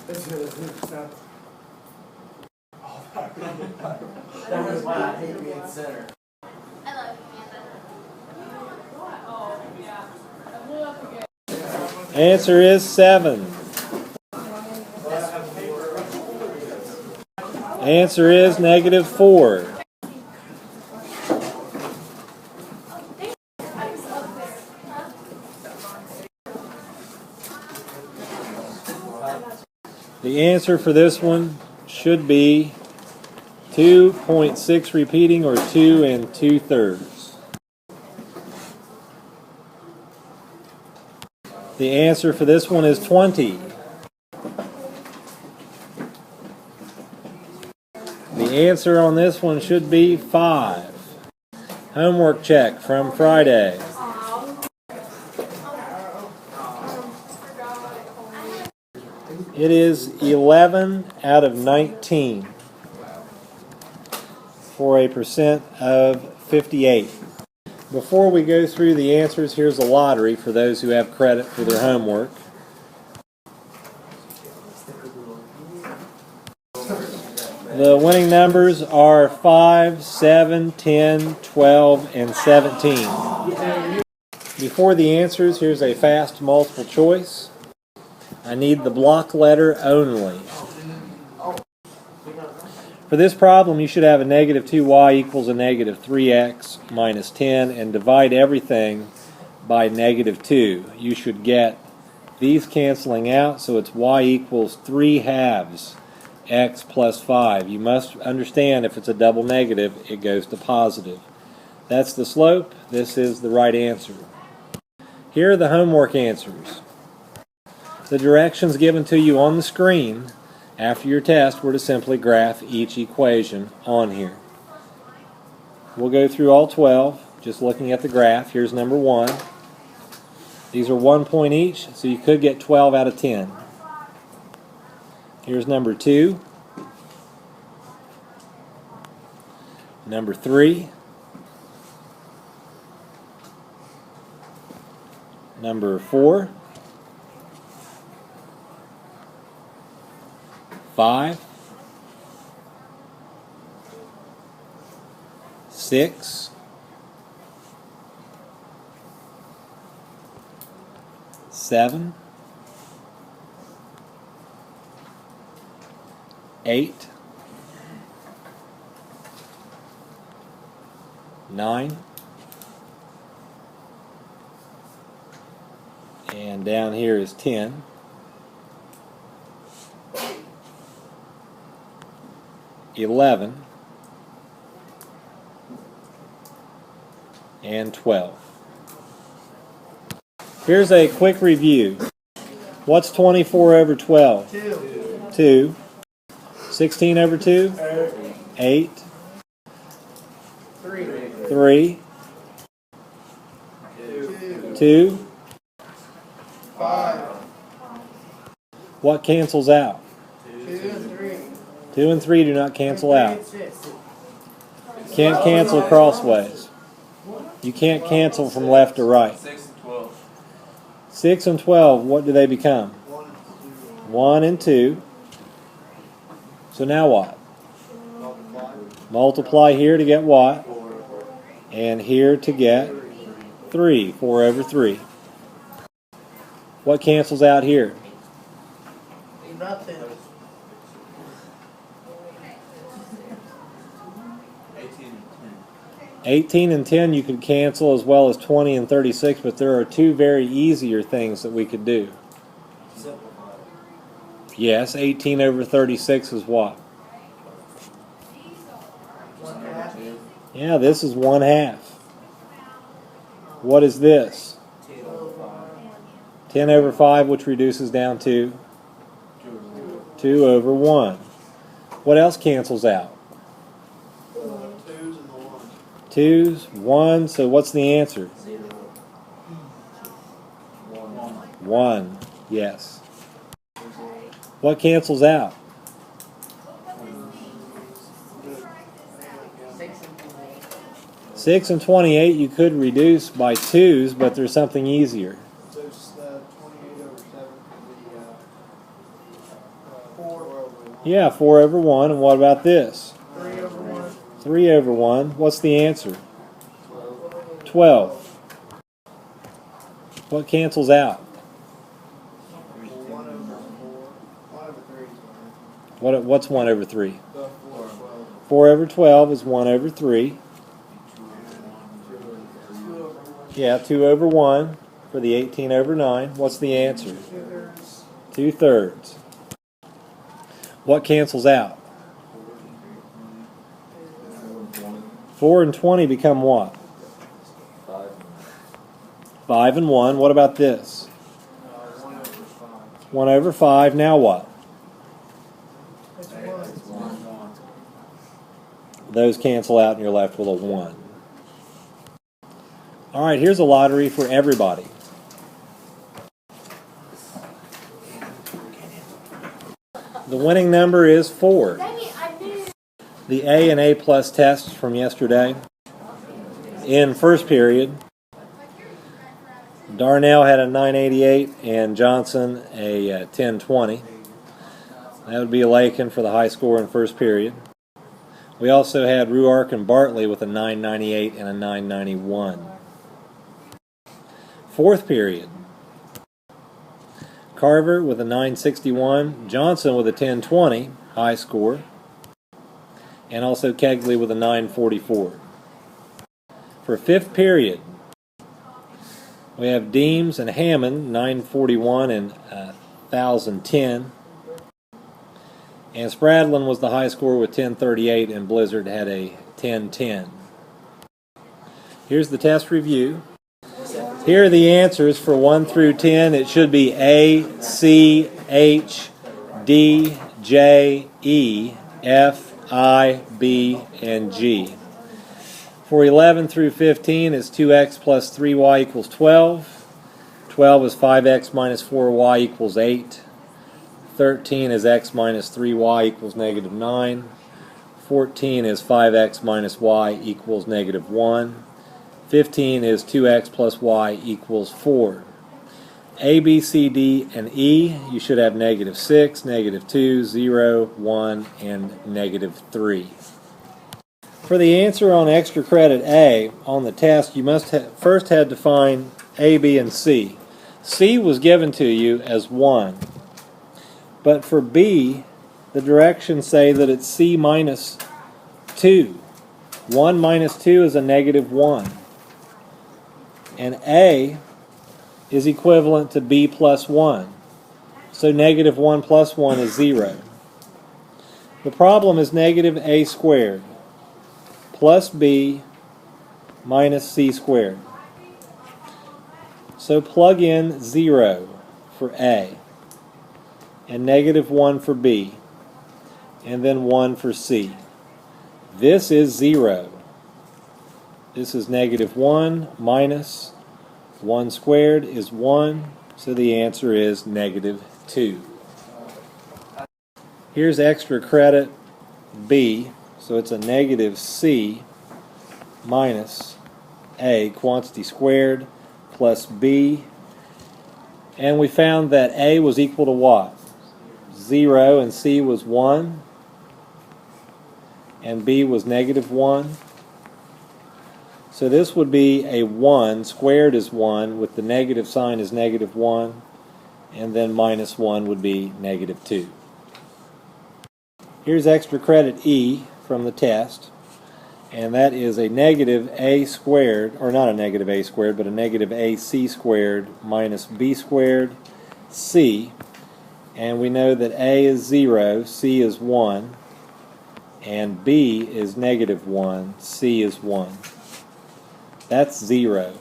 That was why I hate being center. Answer is 7. Answer is -4. The answer for this one should be 2.6 repeating, or 2 2/3. The answer for this one is 20. The answer on this one should be 5. Homework check from Friday. It is 11 out of 19 for a percent of 58. Before we go through the answers, here's a lottery for those who have credit for their homework. The winning numbers are 5, 7, 10, 12, and 17. Before the answers, here's a fast multiple choice. I need the block letter only. For this problem, you should have a -2y equals a -3x minus 10 and divide everything by -2. You should get these canceling out, so it's y equals 3/2 x plus 5. You must understand if it's a double negative, it goes to positive. That's the slope. This is the right answer. Here are the homework answers. The directions given to you on the screen after your test were to simply graph each equation on here. We'll go through all 12, just looking at the graph. Here's number 1. These are 1 point each, so you could get 12 out of 10. Here's number 2. Number 3. Number 4. 5, 6, 7, 8, 9, and down here is 10. 11 and 12. Here's a quick review. What's 24 over 12? 2. 16 over 2? 8. 3. 2. 5. What cancels out? 2 and 3 do not cancel out. Can't cancel crossways. You can't cancel from left to right. 6 and 12. 6 and 12, what do they become? 1 and 2. So now what? Multiply here to get what? And here to get 3. 4 over 3. What cancels out here? Nothing. 18 and 10 you could cancel, as well as 20 and 36, but there are two very easier things that we could do. Yes, 18 over 36 is what? 1/2. Yeah, this is 1/2. What is this? 10 over 5, which reduces down to 2 over 1. What else cancels out? 2's, 1, so what's the answer? 1, yes. What cancels out? 6 and 28 you could reduce by 2's, but there's something easier. So it's 28 over 7 for the Yeah, 4 over 1. And what about this? 3 over 1. 3 over 1. What's the answer? 12. What cancels out? 1 over 4. 1 over 3 is 1. What's 1 over 3? 4 over 12. 4 over 12 is 1 over 3. 2 over 1. Yeah, 2 over 1 for the 18 over 9. What's the answer? 2/3. 2/3. What cancels out? 4 and 20 become what? 5 and 1. What about this? 1 over 5. 1 over 5. Now what? It's 1. Those cancel out and you're left with a 1. All right, here's a lottery for everybody. The winning number is 4. The A and A plus tests from yesterday. In first period, Darnell had a 988 and Johnson a 1020. That would be Lakin for the high score in first period. We also had Ruark and Bartley with a 998 and a 991. Fourth period, Carver with a 961, Johnson with a 1020, high score, and also Kegley with a 944. For fifth period, we have Deems and Hammond, 941 and 1010. And Spradlin was the high score with 1038, and Blizzard had a 1010. Here's the test review. Here are the answers for 1 through 10. It should be A, C, H, D, J, E, F, I, B, and G. For 11 through 15, it's 2x plus 3y equals 12. 12 is 5x minus 4y equals 8. 13 is x minus 3y equals negative 9. 14 is 5x minus y equals negative 1. 15 is 2x plus y equals 4. A, B, C, D, and E, you should have negative 6, negative 2, 0, 1, and negative 3. For the answer on extra credit A on the test, you must first had to find A, B, and C. C was given to you as 1. But for B, the directions say that it's C minus 2. 1 minus 2 is a negative 1. And A is equivalent to B plus 1. So negative 1 plus 1 is 0. The problem is negative A squared plus B minus C squared. So plug in 0 for A, and negative 1 for B, and then 1 for C. This is 0. This is negative 1 minus 1 squared is 1, so the answer is negative 2. Here's extra credit B, so it's a negative C minus A, quantity squared, plus B. And we found that A was equal to what? 0, and C was 1, and B was negative 1. So this would be a 1, squared is 1, with the negative sign is negative 1, and then minus 1 would be negative 2. Here's extra credit E from the test, and that is a negative A squared, or not a negative A squared, but a negative AC squared minus B squared C. And we know that A is 0, C is 1, and B is negative 1, C is 1. That's 0.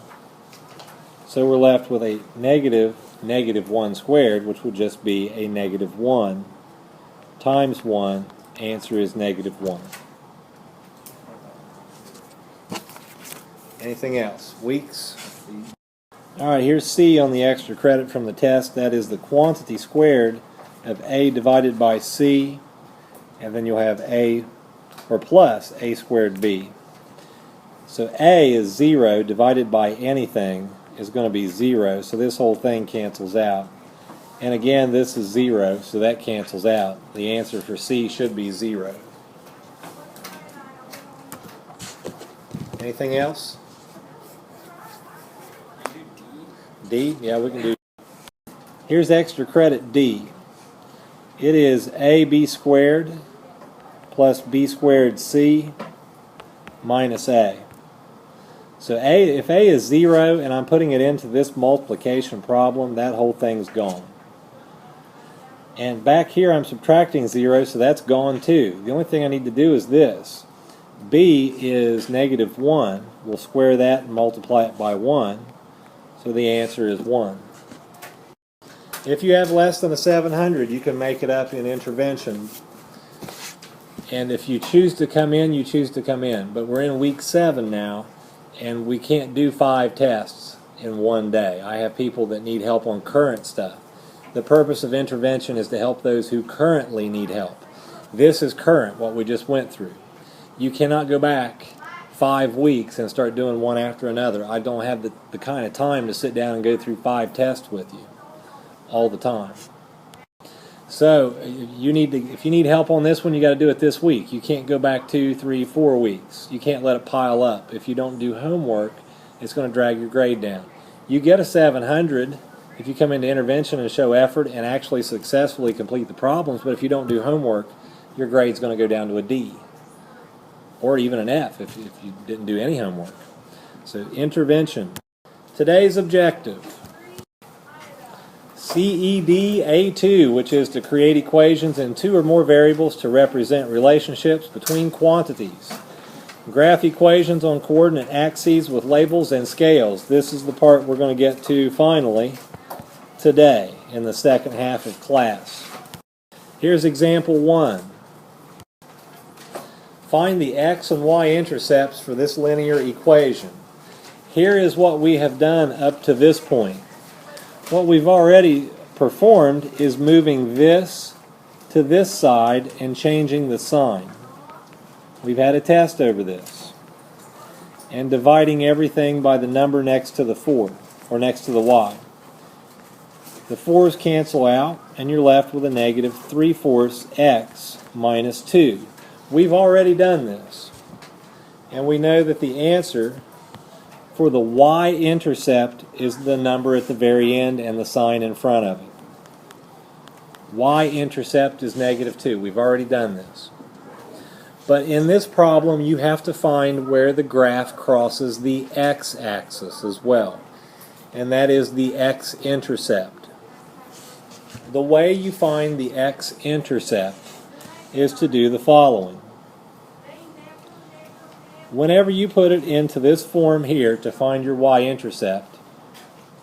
So we're left with a negative 1 squared, which would just be a negative 1 times 1. Answer is negative 1. Anything else? Weeks? All right, here's C on the extra credit from the test. That is the quantity squared of A divided by C, and then you'll have A, or plus A squared B. So A is 0 divided by anything is going to be 0, so this whole thing cancels out. And again, this is 0, so that cancels out. The answer for C should be 0. Anything else? D? Yeah, we can do. Here's extra credit D. It is AB squared plus B squared C minus A. So if A is 0 and I'm putting it into this multiplication problem, that whole thing's gone. And back here I'm subtracting 0, so that's gone too. The only thing I need to do is this. B is negative 1. We'll square that and multiply it by 1. So the answer is 1. If you have less than a 700, you can make it up in intervention. And if you choose to come in, you choose to come in. But we're in week 7 now, and we can't do 5 tests in one day. I have people that need help on current stuff. The purpose of intervention is to help those who currently need help. This is current, what we just went through. You cannot go back 5 weeks and start doing one after another. I don't have the kind of time to sit down and go through 5 tests with you all the time. So if you need help on this one, you got to do it this week. You can't go back 2, 3, 4 weeks. You can't let it pile up. If you don't do homework, it's going to drag your grade down. You get a 700 if you come into intervention and show effort and actually successfully complete the problems, but if you don't do homework, your grade's going to go down to a D. Or even an F if you didn't do any homework. So intervention. Today's objective. CED A2, which is to create equations in 2 or more variables to represent relationships between quantities. Graph equations on coordinate axes with labels and scales. This is the part we're going to get to finally today in the second half of class. Here's example 1. Find the x and y intercepts for this linear equation. Here is what we have done up to this point. What we've already performed is moving this to this side and changing the sign. We've had a test over this. And dividing everything by the number next to the 4, or next to the y. The 4's cancel out, and you're left with a negative 3/4 x minus 2. We've already done this. And we know that the answer for the y-intercept is the number at the very end and the sign in front of it. Y-intercept is negative 2. We've already done this. But in this problem, you have to find where the graph crosses the x-axis as well. And that is the x-intercept. The way you find the x-intercept is to do the following. Whenever you put it into this form here to find your y-intercept,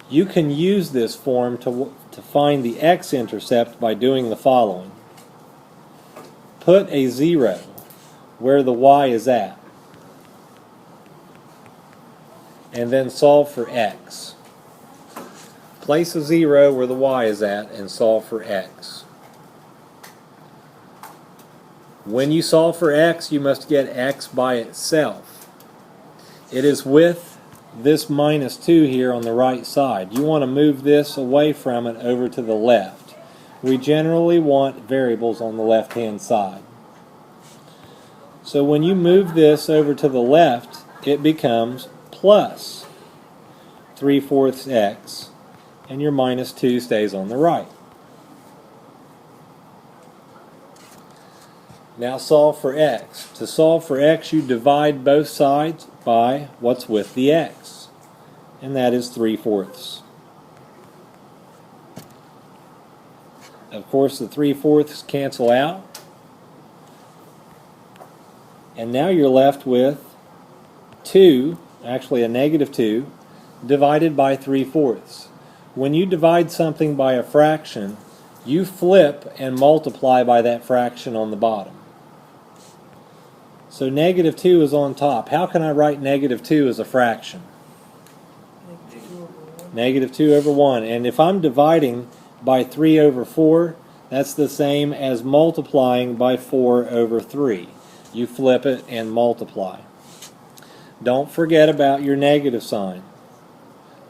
you can use this form to find the x-intercept by doing the following. Put a 0 where the y is at, and then solve for x. Place a 0 where the y is at and solve for x. When you solve for x, you must get x by itself. It is with this minus 2 here on the right side. You want to move this away from it over to the left. We generally want variables on the left-hand side. So when you move this over to the left, it becomes plus 3/4 x, and your minus 2 stays on the right. Now solve for x. To solve for x, you divide both sides by what's with the x, and that is 3/4. Of course, the 3/4 cancel out, and now you're left with 2, actually a negative 2, divided by 3/4. When you divide something by a fraction, you flip and multiply by that fraction on the bottom. So negative 2 is on top. How can I write negative 2 as a fraction? Negative 2 over 1. And if I'm dividing by 3/4, that's the same as multiplying by 4/3. You flip it and multiply. Don't forget about your negative sign.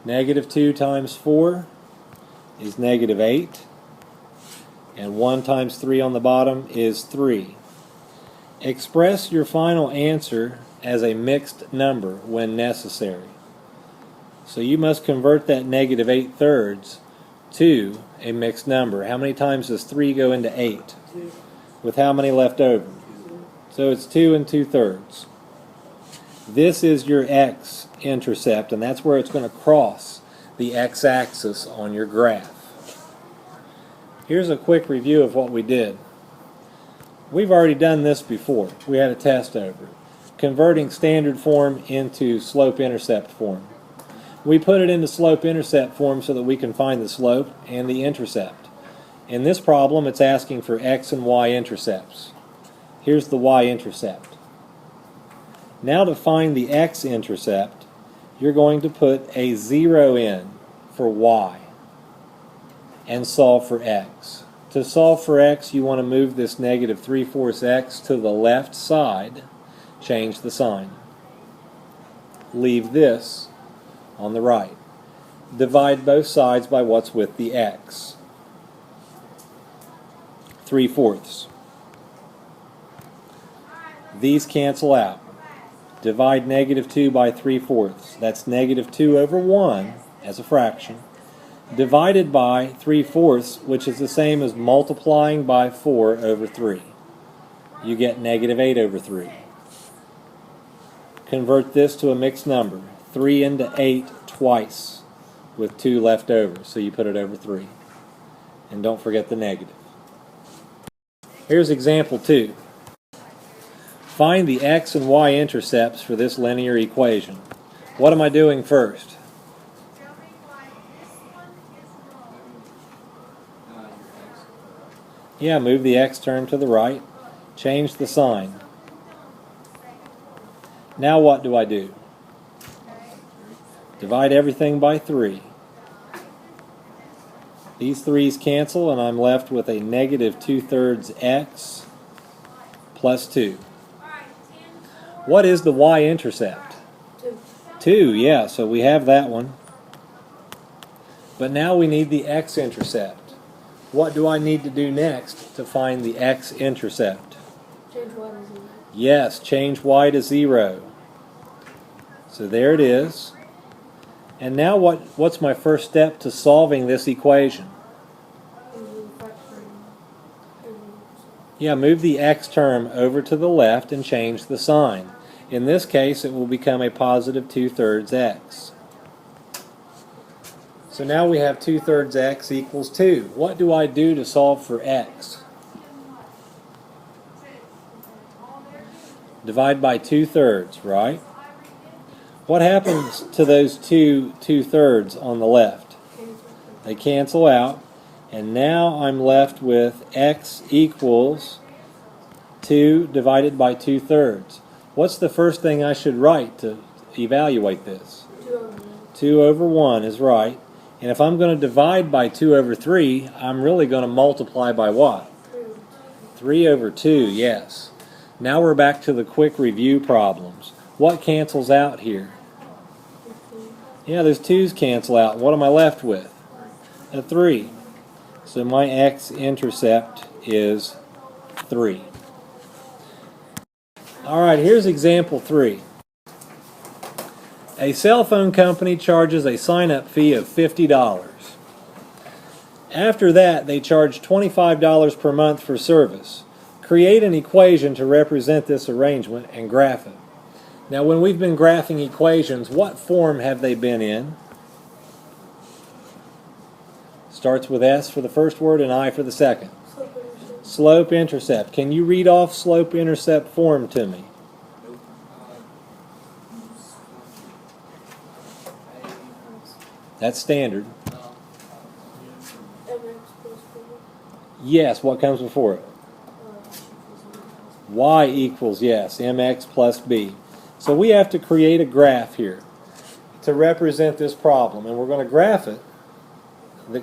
Negative 2 times 4 is negative 8. And 1 times 3 on the bottom is 3. Express your final answer as a mixed number when necessary. So you must convert that negative 8/3 to a mixed number. How many times does 3 go into 8? 2. With how many left over? So it's 2 2/3. This is your x-intercept, and that's where it's going to cross the x-axis on your graph. Here's a quick review of what we did. We've already done this before. We had a test over it. Converting standard form into slope-intercept form. We put it into slope-intercept form so that we can find the slope and the intercept. In this problem, it's asking for x and y intercepts. Here's the y-intercept. Now to find the x-intercept, you're going to put a 0 in for y and solve for x. To solve for x, you want to move this negative 3/4 x to the left side, change the sign. Leave this on the right. Divide both sides by what's with the x. 3/4. These cancel out. Divide negative 2 by 3/4. That's negative 2 over 1 as a fraction, divided by 3/4, which is the same as multiplying by 4 over 3. You get negative 8 over 3. Convert this to a mixed number. 3 into 8 twice with 2 left over, so you put it over 3. And don't forget the negative. Here's example 2. Find the x and y intercepts for this linear equation. What am I doing first? Yeah, move the x term to the right. Change the sign. Now what do I do? Divide everything by 3. These 3's cancel, and I'm left with a negative 2/3 x plus 2. What is the y-intercept? 2. 2, yeah, so we have that one. But now we need the x-intercept. What do I need to do next to find the x-intercept? Change y to 0. Yes, change y to 0. So there it is. And now what's my first step to solving this equation? Yeah, move the x term over to the left and change the sign. In this case, it will become a positive 2/3 x. So now we have 2/3 x equals 2. What do I do to solve for x? Divide by 2/3, right? What happens to those 2/3 on the left? They cancel out, and now I'm left with x equals 2 divided by 2/3. What's the first thing I should write to evaluate this? 2 over 1. 2 over 1 is right. And if I'm going to divide by 2 over 3, I'm really going to multiply by what? 3 over 2, yes. Now we're back to the quick review problems. What cancels out here? Yeah, those 2's cancel out. What am I left with? A 3. So my x-intercept is 3. Alright, here's example 3. A cell phone company charges a sign-up fee of $50. After that, they charge $25 per month for service. Create an equation to represent this arrangement and graph it. Now, when we've been graphing equations, what form have they been in? Starts with S for the first word and I for the second. Slope-intercept. Can you read off slope-intercept form to me? That's standard. Yes, what comes before it? Y equals, yes, mx plus b. So we have to create a graph here to represent this problem, and we're going to graph it,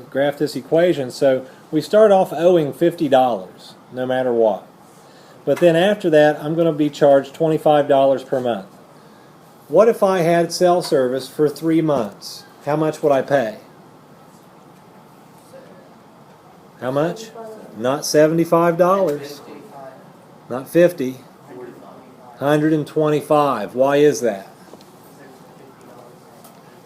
graph this equation. So we start off owing $50 no matter what. But then after that, I'm going to be charged $25 per month. What if I had cell service for 3 months? How much would I pay? How much? Not $75. Not 50. 125. Why is that?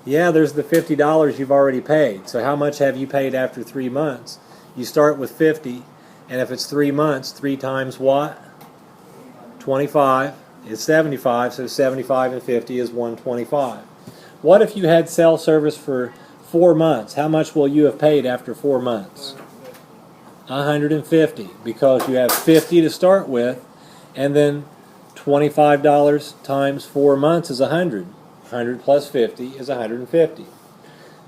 Yeah, there's the $50 you've already paid. So how much have you paid after 3 months? You start with 50, and if it's 3 months, 3 times what? 25 is 75, so 75 and 50 is 125. What if you had cell service for 4 months? How much will you have paid after 4 months? 150, because you have 50 to start with, and then $25 times 4 months is 100. 100 plus 50 is 150.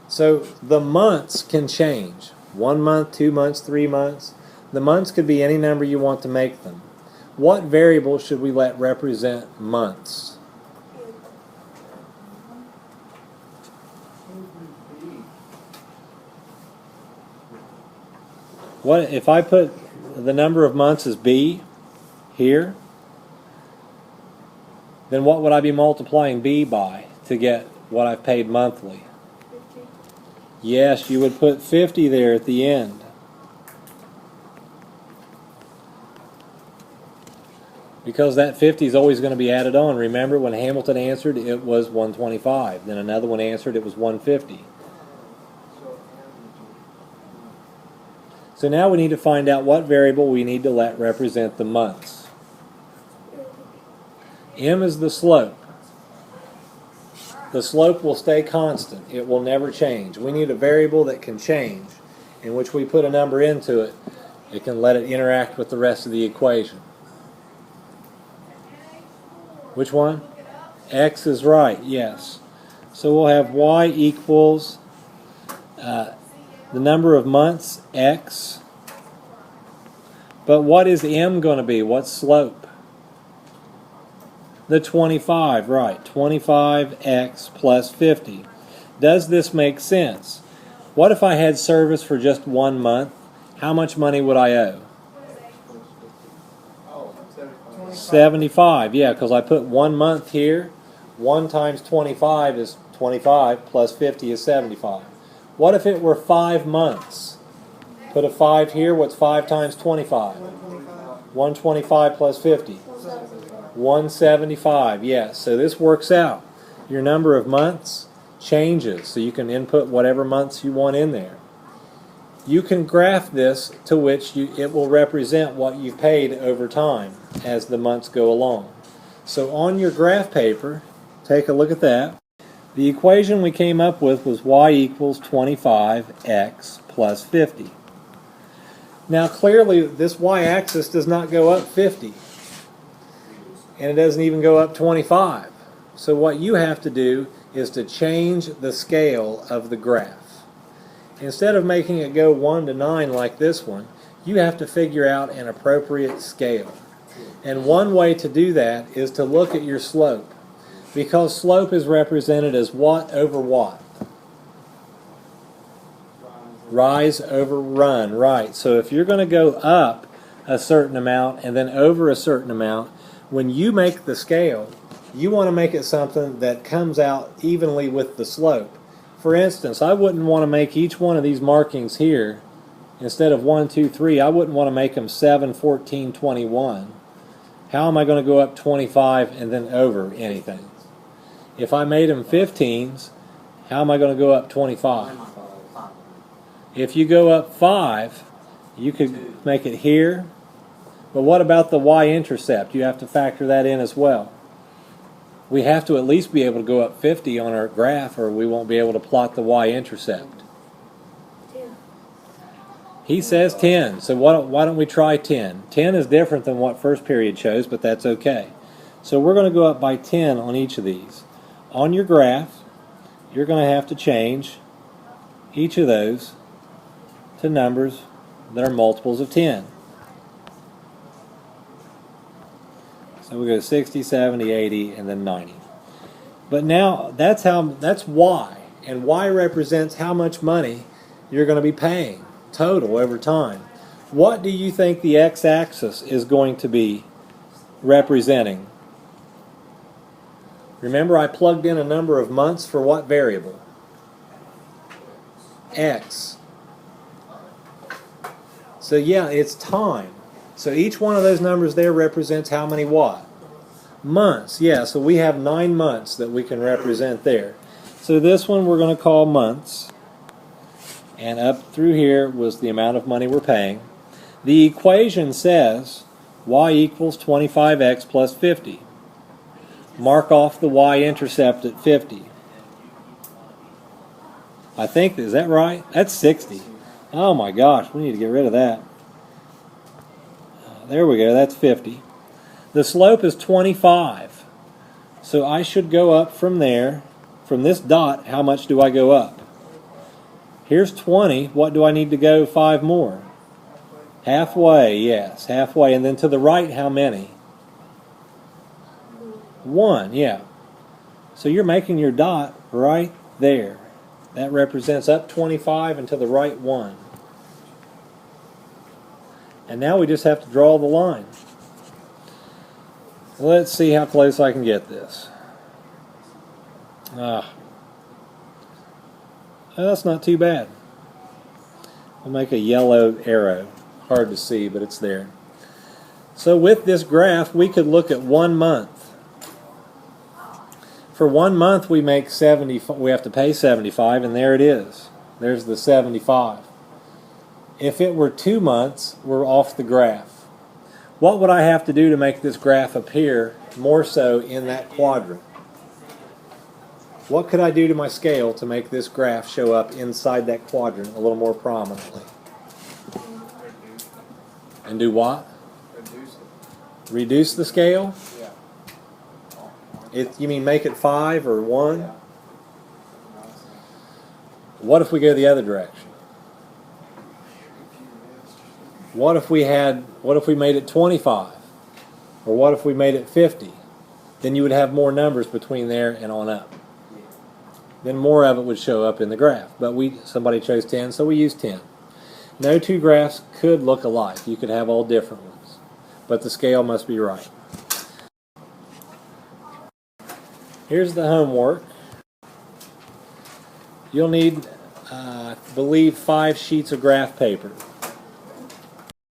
So the months can change. 1 month, 2 months, 3 months. The months could be any number you want to make them. What variable should we let represent months? What if I put the number of months as B here? Then what would I be multiplying B by to get what I've paid monthly? 50. Yes, you would put 50 there at the end. Because that 50 is always going to be added on. Remember when Hamilton answered, it was 125. Then another one answered, it was 150. So now we need to find out what variable we need to let represent the months. M is the slope. The slope will stay constant. It will never change. We need a variable that can change, in which we put a number into it. It can let it interact with the rest of the equation. Which one? X is right, yes. So we'll have y equals the number of months, x. But what is M going to be? What's slope? The 25, right. 25x plus 50. Does this make sense? What if I had service for just 1 month? How much money would I owe? 75, yeah, because I put 1 month here. 1 times 25 is 25, plus 50 is 75. What if it were 5 months? Put a 5 here. What's 5 times 25? 125 plus 50. 175, yes. So this works out. Your number of months changes, so you can input whatever months you want in there. You can graph this to which it will represent what you've paid over time as the months go along. So on your graph paper, take a look at that. The equation we came up with was y equals 25x plus 50. Now clearly this y-axis does not go up 50. And it doesn't even go up 25. So what you have to do is to change the scale of the graph. Instead of making it go 1 to 9 like this one, you have to figure out an appropriate scale. And one way to do that is to look at your slope. Because slope is represented as what over what? Rise over run, right. So if you're going to go up a certain amount and then over a certain amount, when you make the scale, you want to make it something that comes out evenly with the slope. For instance, I wouldn't want to make each one of these markings here, instead of 1, 2, 3, I wouldn't want to make them 7, 14, 21. How am I going to go up 25 and then over anything? If I made them 15s, how am I going to go up 25? If you go up 5, you could make it here. But what about the y-intercept? You have to factor that in as well. We have to at least be able to go up 50 on our graph, or we won't be able to plot the y-intercept. 10. He says 10, so why don't we try 10? 10 is different than what first period shows, but that's okay. So we're going to go up by 10 on each of these. On your graph, you're going to have to change each of those to numbers that are multiples of 10. So we go 60, 70, 80, and then 90. But now that's y, and y represents how much money you're going to be paying total over time. What do you think the x-axis is going to be representing? Remember, I plugged in a number of months for what variable? X. So yeah, it's time. So each one of those numbers there represents how many what? Months. Yeah, so we have 9 months that we can represent there. So this one we're going to call months. And up through here was the amount of money we're paying. The equation says y equals 25x plus 50. Mark off the y-intercept at 50. I think, is that right? That's 60. Oh my gosh, we need to get rid of that. There we go, that's 50. The slope is 25. So I should go up from there. From this dot, how much do I go up? Here's 20. What do I need to go 5 more? Halfway, yes, halfway. And then to the right, how many? 1, yeah. So you're making your dot right there. That represents up 25 and to the right 1. And now we just have to draw the line. Let's see how close I can get this. That's not too bad. I'll make a yellow arrow. Hard to see, but it's there. So with this graph, we could look at 1 month. For 1 month, we make 70. We have to pay 75, and there it is. There's the 75. If it were 2 months, we're off the graph. What would I have to do to make this graph appear more so in that quadrant? What could I do to my scale to make this graph show up inside that quadrant a little more prominently? And do what? Reduce it. Reduce the scale? Yeah. You mean make it 5 or 1? Yeah. What if we go the other direction? What if we made it 25? Or what if we made it 50? Then you would have more numbers between there and on up. Then more of it would show up in the graph. But somebody chose 10, so we used 10. No 2 graphs could look alike. You could have all different ones. But the scale must be right. Here's the homework. You'll need, I believe, 5 sheets of graph paper.